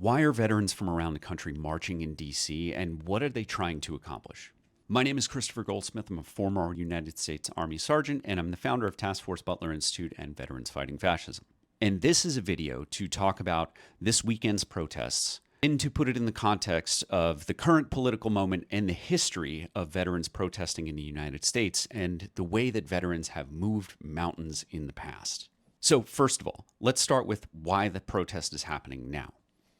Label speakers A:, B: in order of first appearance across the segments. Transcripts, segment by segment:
A: Why are veterans from around the country marching in DC, and what are they trying to accomplish? My name is Christopher Goldsmith. I'm a former United States Army Sergeant, and I'm the founder of Task Force Butler Institute and Veterans Fighting Fascism. And this is a video to talk about this weekend's protests and to put it in the context of the current political moment and the history of veterans protesting in the United States and the way that veterans have moved mountains in the past. So first of all, let's start with why the protest is happening now.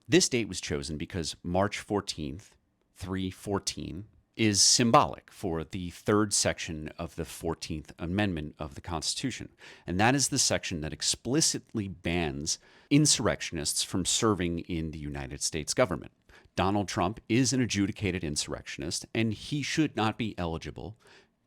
A: This date was chosen because March 14th, 314, is symbolic for the third section of the 14th Amendment of the Constitution. And that is the section that explicitly bans insurrectionists from serving in the United States government. Donald Trump is an adjudicated insurrectionist, and he should not be eligible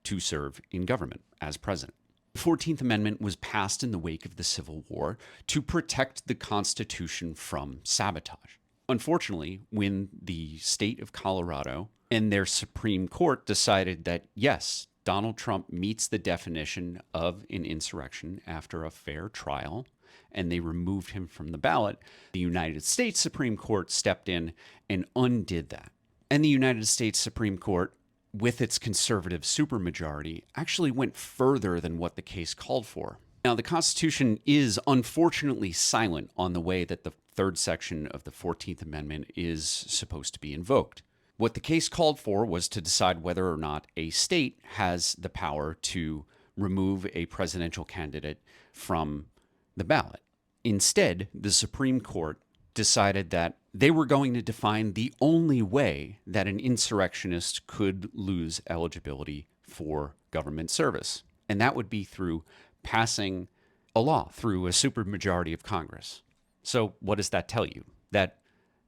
A: to serve in government as president. The 14th Amendment was passed in the wake of the Civil War to protect the Constitution from sabotage. Unfortunately, when the state of Colorado and their Supreme Court decided that, yes, Donald Trump meets the definition of an insurrection after a fair trial, and they removed him from the ballot, the United States Supreme Court stepped in and undid that. And the United States Supreme Court, with its conservative supermajority, actually went further than what the case called for. Now, the Constitution is unfortunately silent on the way that the third section of the 14th Amendment is supposed to be invoked. What the case called for was to decide whether or not a state has the power to remove a presidential candidate from the ballot. Instead, the Supreme Court decided that they were going to define the only way that an insurrectionist could lose eligibility for government service. And that would be through passing a law through a supermajority of Congress. So what does that tell you? That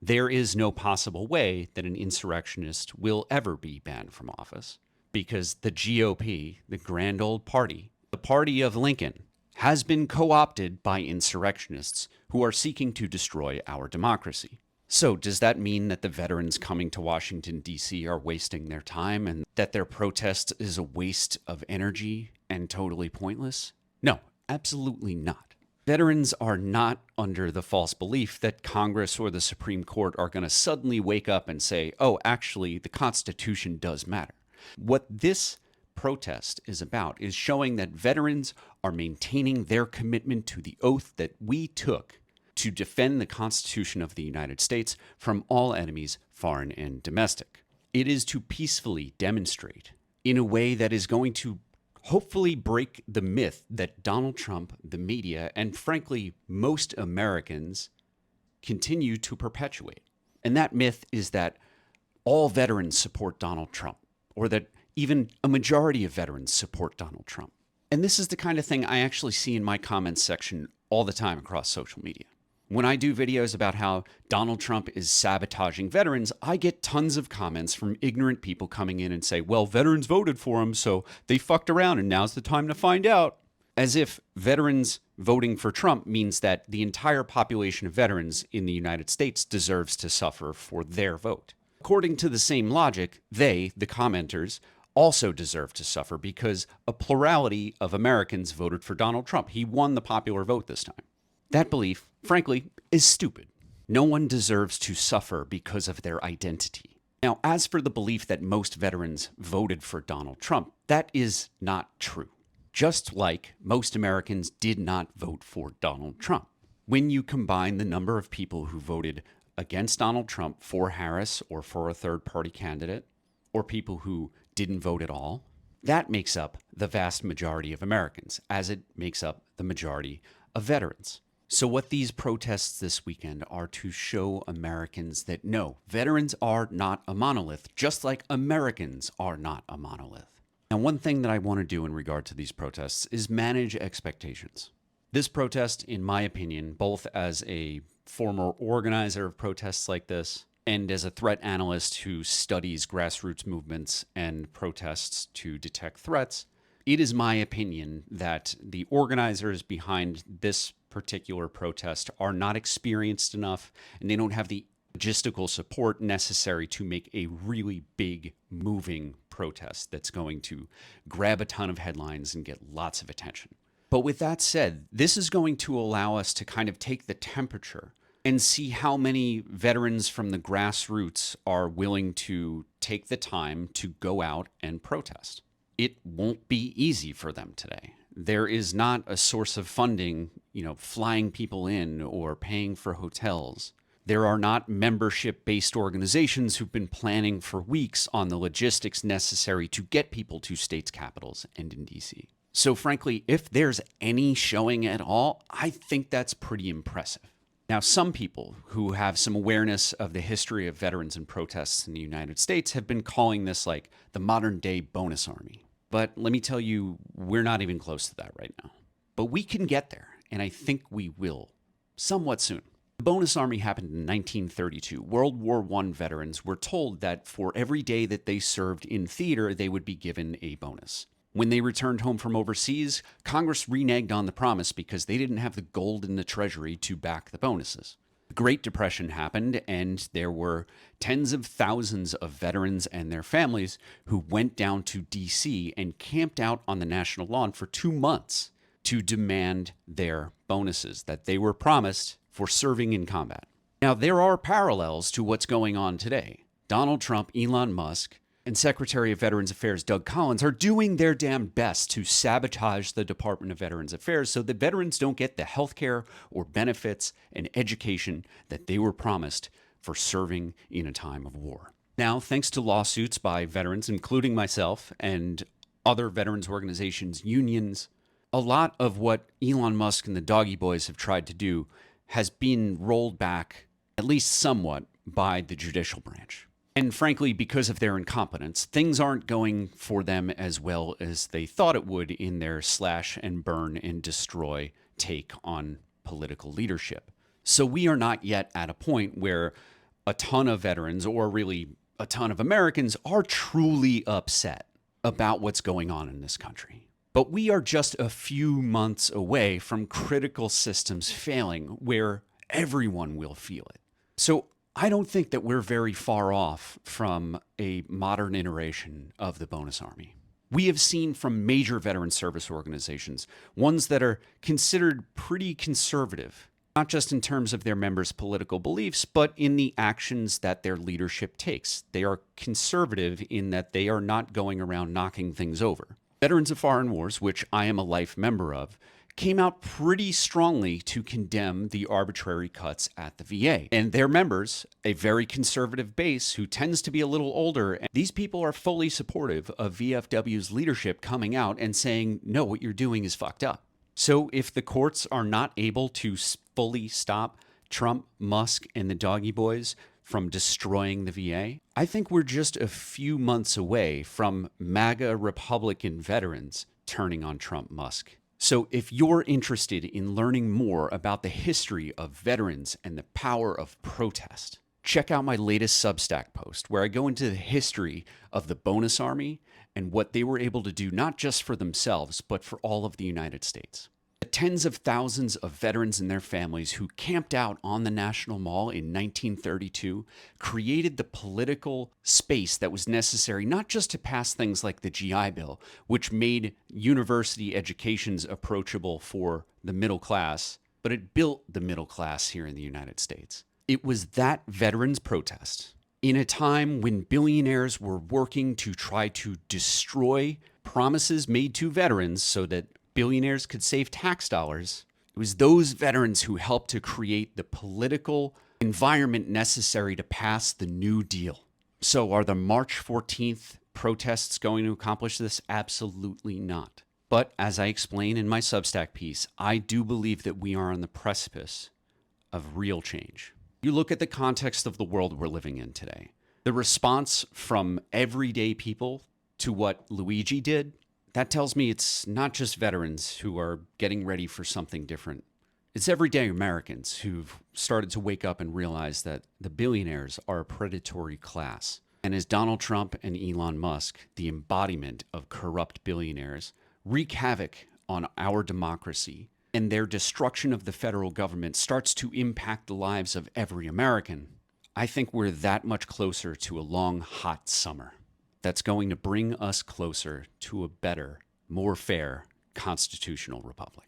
A: there is no possible way that an insurrectionist will ever be banned from office because the GOP, the grand old party, the party of Lincoln, has been co-opted by insurrectionists who are seeking to destroy our democracy. So does that mean that the veterans coming to Washington, D.C. are wasting their time and that their protest is a waste of energy and totally pointless? No, absolutely not. Veterans are not under the false belief that Congress or the Supreme Court are going to suddenly wake up and say, oh, actually, the Constitution does matter. What this protest is about is showing that veterans are maintaining their commitment to the oath that we took to defend the Constitution of the United States from all enemies, foreign and domestic. It is to peacefully demonstrate in a way that is going to hopefully break the myth that Donald Trump, the media, and frankly, most Americans continue to perpetuate. And that myth is that all veterans support Donald Trump, or that even a majority of veterans support Donald Trump. And this is the kind of thing I actually see in my comments section all the time across social media. When I do videos about how Donald Trump is sabotaging veterans, I get tons of comments from ignorant people coming in and say, well, veterans voted for him, so they fucked around and now's the time to find out. As if veterans voting for Trump means that the entire population of veterans in the United States deserves to suffer for their vote. According to the same logic, they, the commenters, also deserve to suffer because a plurality of Americans voted for Donald Trump. He won the popular vote this time. That belief, frankly, is stupid. No one deserves to suffer because of their identity. Now, as for the belief that most veterans voted for Donald Trump, that is not true. Just like most Americans did not vote for Donald Trump. When you combine the number of people who voted against Donald Trump for Harris or for a third-party candidate, or people who didn't vote at all, that makes up the vast majority of Americans, as it makes up the majority of veterans. So what these protests this weekend are to show Americans that no, veterans are not a monolith, just like Americans are not a monolith. And one thing that I want to do in regard to these protests is manage expectations. This protest, in my opinion, both as a former organizer of protests like this and as a threat analyst who studies grassroots movements and protests to detect threats, it is my opinion that the organizers behind this particular protest are not experienced enough and they don't have the logistical support necessary to make a really big moving protest that's going to grab a ton of headlines and get lots of attention. But with that said, this is going to allow us to kind of take the temperature and see how many veterans from the grassroots are willing to take the time to go out and protest. It won't be easy for them today. There is not a source of funding, flying people in or paying for hotels. There are not membership-based organizations who've been planning for weeks on the logistics necessary to get people to states' capitals and in DC. So frankly, if there's any showing at all, I think that's pretty impressive. Now, some people who have some awareness of the history of veterans and protests in the United States have been calling this like the modern day bonus army. But let me tell you, we're not even close to that right now. But we can get there, and I think we will, somewhat soon. The bonus army happened in 1932. World War I veterans were told that for every day that they served in theater, they would be given a bonus. When they returned home from overseas, Congress reneged on the promise because they didn't have the gold in the treasury to back the bonuses. The Great Depression happened, and there were tens of thousands of veterans and their families who went down to D.C. and camped out on the national lawn for 2 months to demand their bonuses that they were promised for serving in combat. Now, there are parallels to what's going on today. Donald Trump, Elon Musk, and Secretary of Veterans Affairs Doug Collins are doing their damn best to sabotage the Department of Veterans Affairs so that veterans don't get the health care or benefits and education that they were promised for serving in a time of war. Now, thanks to lawsuits by veterans, including myself and other veterans organizations, unions, a lot of what Elon Musk and the Doggy Boys have tried to do has been rolled back, at least somewhat, by the judicial branch. And frankly, because of their incompetence, things aren't going for them as well as they thought it would in their slash and burn and destroy take on political leadership. So we are not yet at a point where a ton of veterans, or really a ton of Americans, are truly upset about what's going on in this country. But we are just a few months away from critical systems failing where everyone will feel it. So I don't think that we're very far off from a modern iteration of the bonus army. We have seen from major veteran service organizations, ones that are considered pretty conservative, not just in terms of their members' political beliefs, but in the actions that their leadership takes. They are conservative in that they are not going around knocking things over. Veterans of Foreign Wars, which I am a life member of, came out pretty strongly to condemn the arbitrary cuts at the VA. And their members, a very conservative base who tends to be a little older, and these people are fully supportive of VFW's leadership coming out and saying, no, what you're doing is fucked up. So if the courts are not able to fully stop Trump, Musk, and the Doggy Boys from destroying the VA, I think we're just a few months away from MAGA Republican veterans turning on Trump, Musk. So if you're interested in learning more about the history of veterans and the power of protest, check out my latest Substack post where I go into the history of the bonus army and what they were able to do not just for themselves, but for all of the United States. The tens of thousands of veterans and their families who camped out on the National Mall in 1932 created the political space that was necessary not just to pass things like the GI Bill, which made university educations approachable for the middle class, but it built the middle class here in the United States. It was that veterans' protest in a time when billionaires were working to try to destroy promises made to veterans so that billionaires could save tax dollars. It was those veterans who helped to create the political environment necessary to pass the New Deal. So are the March 14th protests going to accomplish this? Absolutely not. But as I explain in my Substack piece, I do believe that we are on the precipice of real change. You look at the context of the world we're living in today. The response from everyday people to what Luigi did, that tells me it's not just veterans who are getting ready for something different. It's everyday Americans who've started to wake up and realize that the billionaires are a predatory class. And as Donald Trump and Elon Musk, the embodiment of corrupt billionaires, wreak havoc on our democracy, and their destruction of the federal government starts to impact the lives of every American, I think we're that much closer to a long, hot summer that's going to bring us closer to a better, more fair constitutional republic.